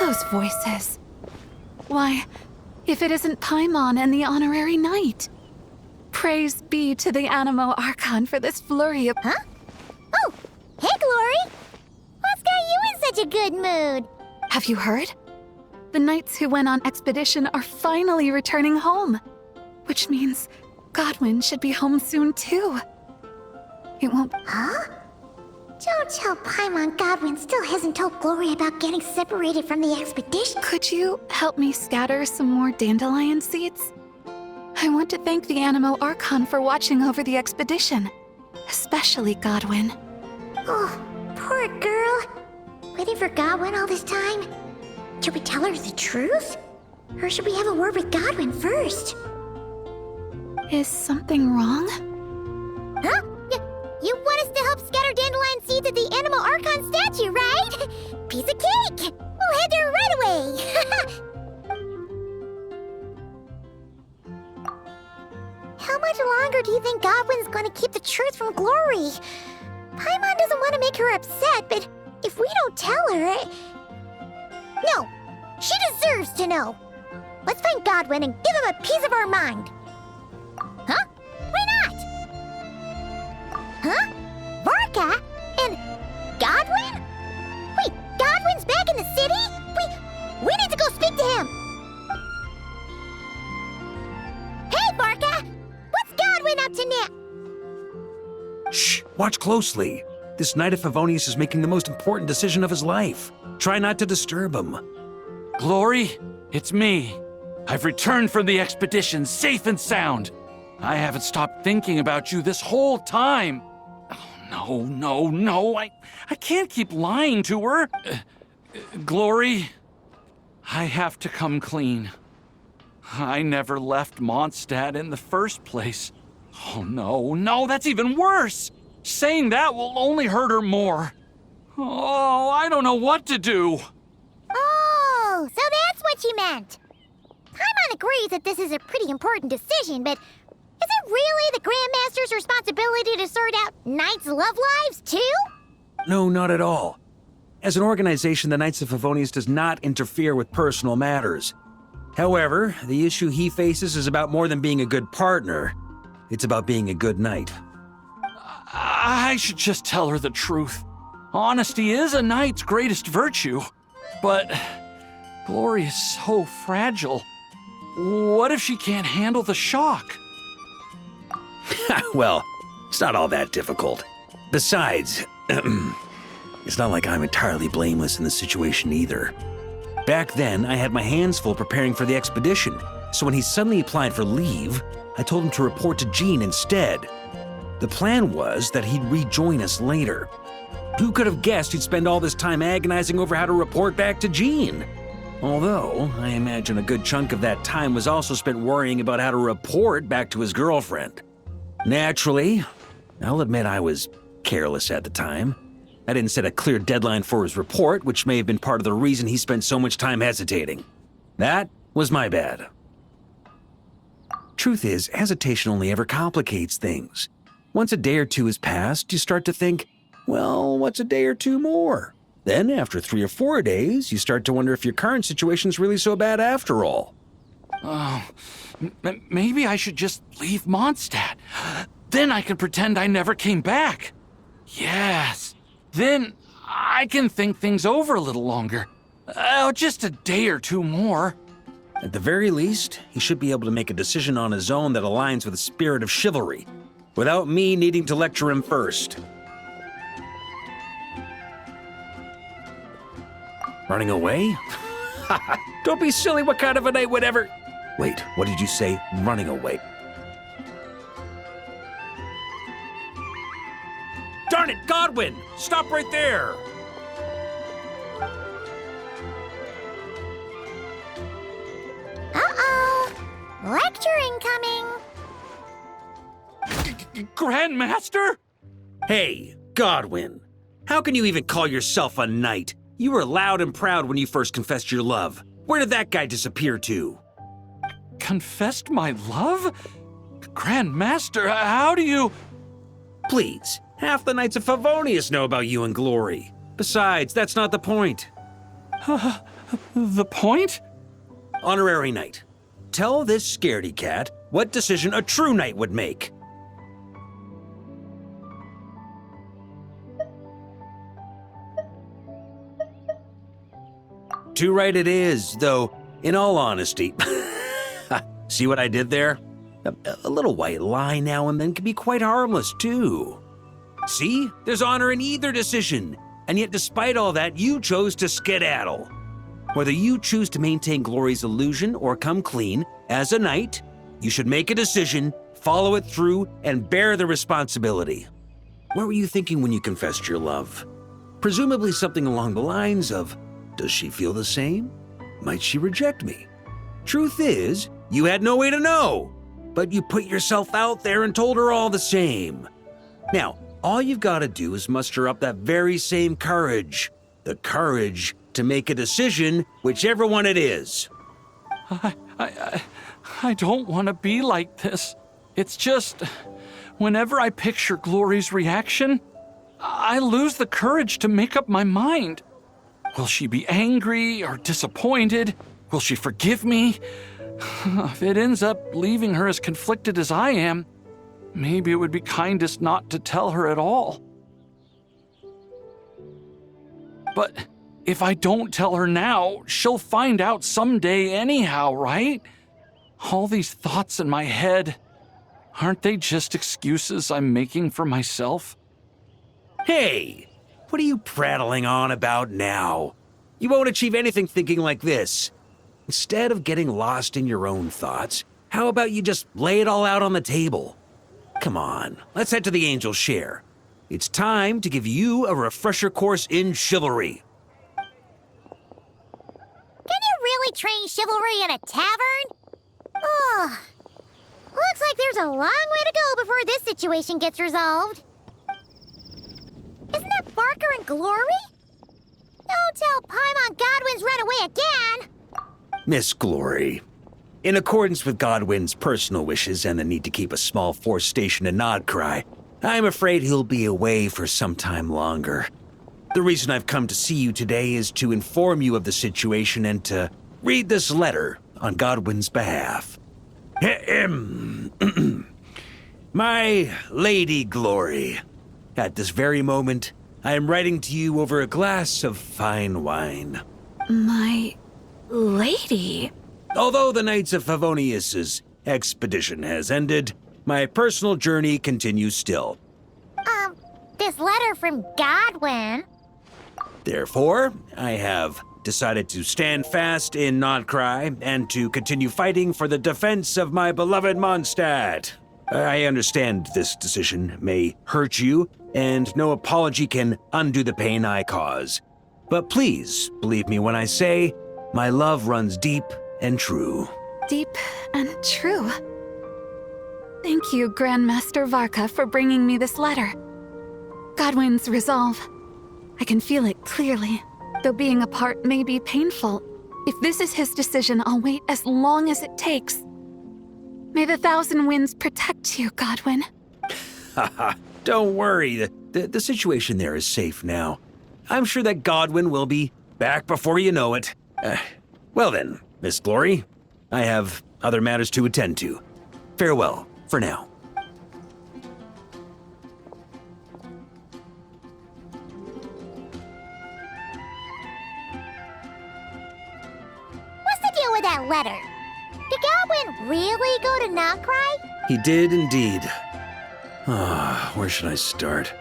those voices? Why, if it isn't Paimon and the Honorary Knight. Praise be to the Animo Archon for this flurry of— Huh? Oh, hey, Glory! What's got you in such a good mood? Have you heard? The knights who went on expedition are finally returning home. Which means Godwin should be home soon, too. It won't— Huh? Don't tell Paimon Godwin still hasn't told Glory about getting separated from the expedition. Could you help me scatter some more dandelion seeds? I want to thank the Animo Archon for watching over the expedition. Especially Godwin. Oh, poor girl. Waiting for Godwin all this time? Should we tell her the truth? Or should we have a word with Godwin first? Is something wrong? Huh? You want us to help scatter dandelion seeds at the Animo Archon statue, right? Piece of cake! We'll head there right away! How much longer do you think Godwin's going to keep the truth from Glory? Paimon doesn't want to make her upset, but if we don't tell her... No, she deserves to know. Let's find Godwin and give him a piece of our mind. Huh? Why not? Huh? Varka? And Godwin? Wait, Godwin's back in the city? We need to go speak to him. Hey, Varka! What's Godwin up to now? Shh, watch closely. This Knight of Favonius is making the most important decision of his life. Try not to disturb him. Glory, it's me. I've returned from the expedition safe and sound. I haven't stopped thinking about you this whole time. Oh, no. I can't keep lying to her. Glory, I have to come clean. I never left Mondstadt in the first place. Oh, no, that's even worse. Saying that will only hurt her more. Oh, I don't know what to do. Oh, so that's what you meant. Paimon agrees that this is a pretty important decision, but is it really the Grandmaster's responsibility to sort out Knights' love lives, too? No, not at all. As an organization, the Knights of Favonius does not interfere with personal matters. However, the issue he faces is about more than being a good partner. It's about being a good knight. I should just tell her the truth. Honesty is a knight's greatest virtue, but Glory is so fragile. What if she can't handle the shock? Well, it's not all that difficult. Besides, it's not like I'm entirely blameless in the situation either. Back then, I had my hands full preparing for the expedition, so when he suddenly applied for leave, I told him to report to Jean instead. The plan was that he'd rejoin us later. Who could have guessed he'd spend all this time agonizing over how to report back to Jean? Although, I imagine a good chunk of that time was also spent worrying about how to report back to his girlfriend. Naturally, I'll admit I was careless at the time. I didn't set a clear deadline for his report, which may have been part of the reason he spent so much time hesitating. That was my bad. Truth is, hesitation only ever complicates things. Once a day or two has passed, you start to think, well, what's a day or two more? Then, after 3 or 4 days, you start to wonder if your current situation's really so bad after all. Oh, maybe I should just leave Mondstadt. Then I can pretend I never came back. Yes, then I can think things over a little longer. Just a day or two more. At the very least, he should be able to make a decision on his own that aligns with the spirit of chivalry, without me needing to lecture him first. Running away? Don't be silly, what kind of a knight would ever... Wait, what did you say? Running away? Darn it, Godwin! Stop right there! Uh-oh! Lecture incoming! Grandmaster? Hey, Godwin. How can you even call yourself a knight? You were loud and proud when you first confessed your love. Where did that guy disappear to? Confessed my love? Grandmaster, how do you... Please, half the Knights of Favonius know about you and Glory. Besides, that's not the point. The point? Honorary knight, tell this scaredy cat what decision a true knight would make. Too right it is, though, in all honesty. See what I did there? A little white lie now and then can be quite harmless, too. See? There's honor in either decision, and yet despite all that, you chose to skedaddle. Whether you choose to maintain Glory's illusion or come clean, as a knight, you should make a decision, follow it through, and bear the responsibility. What were you thinking when you confessed your love? Presumably something along the lines of, does she feel the same? Might she reject me? Truth is, you had no way to know, but you put yourself out there and told her all the same. Now, all you've got to do is muster up that very same courage. The courage to make a decision, whichever one it is. I don't want to be like this. It's just, whenever I picture Glory's reaction, I lose the courage to make up my mind. Will she be angry or disappointed? Will she forgive me? If it ends up leaving her as conflicted as I am, maybe it would be kindest not to tell her at all. But if I don't tell her now, she'll find out someday anyhow, right? All these thoughts in my head, aren't they just excuses I'm making for myself? Hey, what are you prattling on about now? You won't achieve anything thinking like this. Instead of getting lost in your own thoughts, how about you just lay it all out on the table? Come on, let's head to the Angel's Share. It's time to give you a refresher course in chivalry. Can you really train chivalry in a tavern? Oh, looks like there's a long way to go before this situation gets resolved. Isn't that Varka and Glory? Don't tell Paimon Godwin's run away again! Miss Glory, in accordance with Godwin's personal wishes and the need to keep a small force stationed in Nodcry, I'm afraid he'll be away for some time longer. The reason I've come to see you today is to inform you of the situation and to read this letter on Godwin's behalf. My Lady Glory, at this very moment, I am writing to you over a glass of fine wine. My lady. Although the Knights of Favonius's expedition has ended, my personal journey continues still. This letter from Godwin. Therefore, I have decided to stand fast in Nodcry and to continue fighting for the defense of my beloved Mondstadt. I understand this decision may hurt you, and no apology can undo the pain I cause. But please believe me when I say my love runs deep and true. Deep and true. Thank you, Grandmaster Varka, for bringing me this letter. Godwin's resolve. I can feel it clearly. Though being apart may be painful, if this is his decision, I'll wait as long as it takes. May the Thousand Winds protect you, Godwin. Haha, don't worry. The situation there is safe now. I'm sure that Godwin will be back before you know it. Well then, Miss Glory, I have other matters to attend to. Farewell, for now. What's the deal with that letter? Did Godwin really go to Nodcry? He did indeed. Where should I start?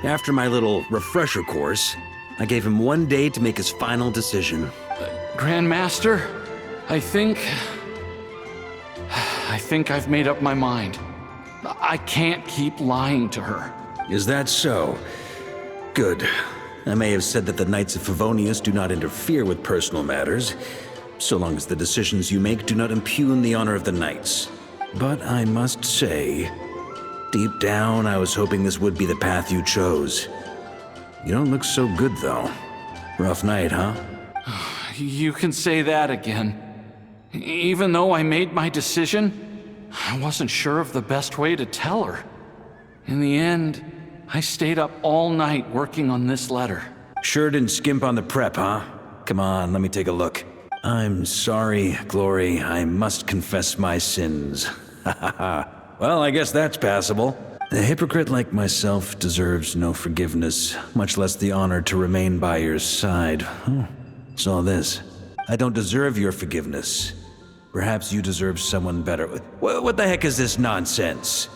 After my little refresher course, I gave him 1 day to make his final decision. Grandmaster, I think I've made up my mind. I can't keep lying to her. Is that so? Good. I may have said that the Knights of Favonius do not interfere with personal matters, so long as the decisions you make do not impugn the honor of the Knights. But I must say, deep down, I was hoping this would be the path you chose. You don't look so good, though. Rough night, huh? You can say that again. Even though I made my decision, I wasn't sure of the best way to tell her. In the end, I stayed up all night working on this letter. Sure didn't skimp on the prep, huh? come on, let me take a look. I'm sorry, Glory. I must confess my sins. Ha ha ha. Well, I guess that's passable. A hypocrite like myself deserves no forgiveness, much less the honor to remain by your side. It's all this. I don't deserve your forgiveness. Perhaps you deserve someone better. What the heck is this nonsense?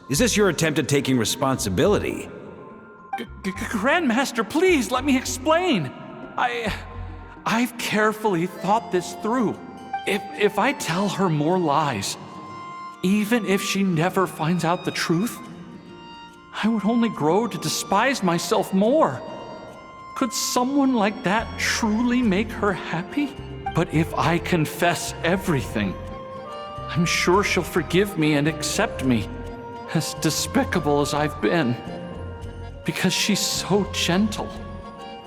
Is this your attempt at taking responsibility? Grandmaster, please let me explain. I've carefully thought this through. If I tell her more lies, even if she never finds out the truth, I would only grow to despise myself more. Could someone like that truly make her happy? But if I confess everything, I'm sure she'll forgive me and accept me, as despicable as I've been. Because she's so gentle,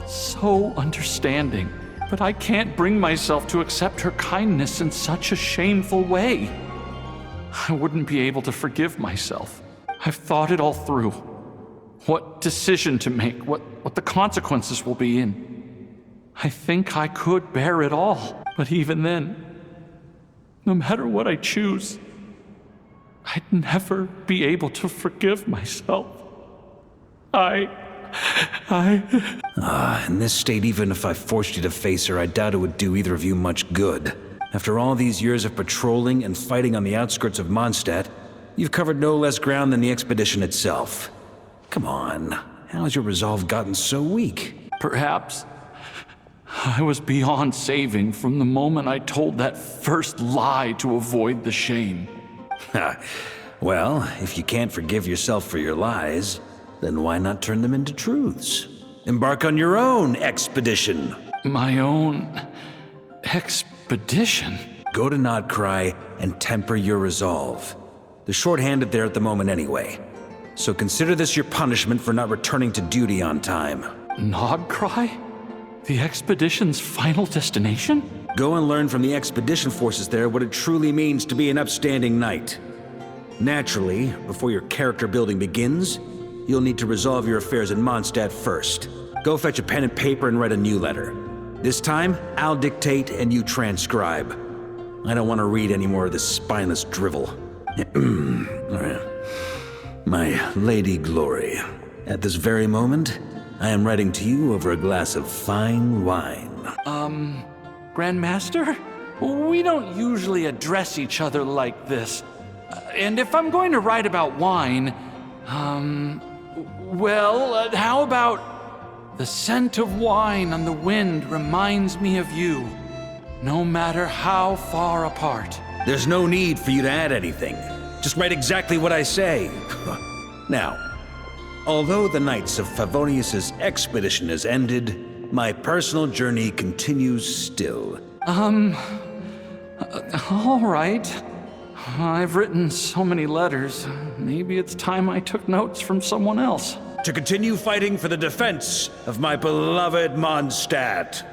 so understanding. But I can't bring myself to accept her kindness in such a shameful way. I wouldn't be able to forgive myself. I've thought it all through. What decision to make, what the consequences will be, and I think I could bear it all. But even then, no matter what I choose, I'd never be able to forgive myself. In this state, even if I forced you to face her, I doubt it would do either of you much good. After all these years of patrolling and fighting on the outskirts of Mondstadt, you've covered no less ground than the expedition itself. Come on, how has your resolve gotten so weak? Perhaps I was beyond saving from the moment I told that first lie to avoid the shame. Well, if you can't forgive yourself for your lies, then why not turn them into truths? Embark on your own expedition. My own expedition? Go to Nodcry and temper your resolve. They're short-handed there at the moment anyway. So consider this your punishment for not returning to duty on time. Nodcry? The expedition's final destination? Go and learn from the expedition forces there what it truly means to be an upstanding knight. Naturally, before your character building begins, you'll need to resolve your affairs in Mondstadt first. Go fetch a pen and paper and write a new letter. This time, I'll dictate and you transcribe. I don't want to read any more of this spineless drivel. My Lady Glory, at this very moment, I am writing to you over a glass of fine wine. Grandmaster? We don't usually address each other like this. And if I'm going to write about wine, how about the scent of wine on the wind reminds me of you, no matter how far apart. There's no need for you to add anything. Just write exactly what I say. Now, although the Knights of Favonius's expedition has ended, my personal journey continues still. All right. I've written so many letters. Maybe it's time I took notes from someone else. To continue fighting for the defense of my beloved Mondstadt.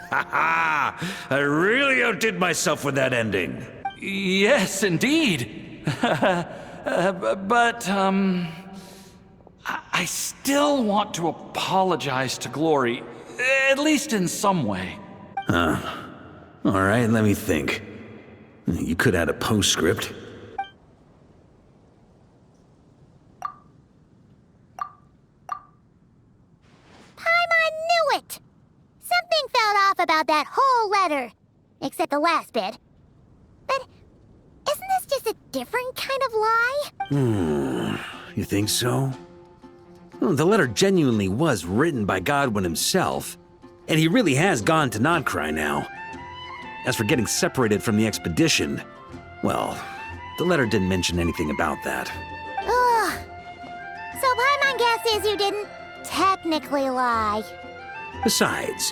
Ha ha! I really outdid myself with that ending. Yes, indeed. But I still want to apologize to Glory, at least in some way. All right, let me think. You could add a postscript. I knew it! Something felt off about that whole letter. Except the last bit. But isn't this just a different kind of lie? You think so? Well, the letter genuinely was written by Godwin himself, and he really has gone to Nodcry now. As for getting separated from the expedition, well, the letter didn't mention anything about that. Ugh. So Paimon guesses you didn't technically lie. Besides,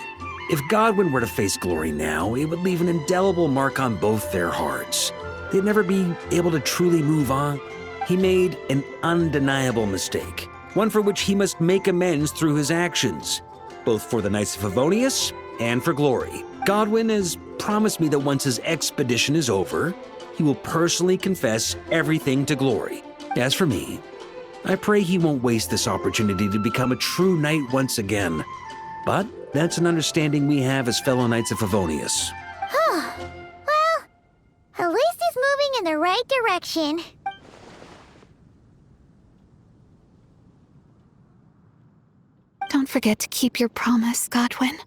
if Godwin were to face Glory now, it would leave an indelible mark on both their hearts. They'd never be able to truly move on. He made an undeniable mistake, one for which he must make amends through his actions, both for the Knights of Favonius and for Glory. Godwin has promised me that once his expedition is over, he will personally confess everything to Glory. As for me, I pray he won't waste this opportunity to become a true knight once again. But that's an understanding we have as fellow Knights of Favonius. Well, at least he's moving in the right direction. Don't forget to keep your promise, Godwin.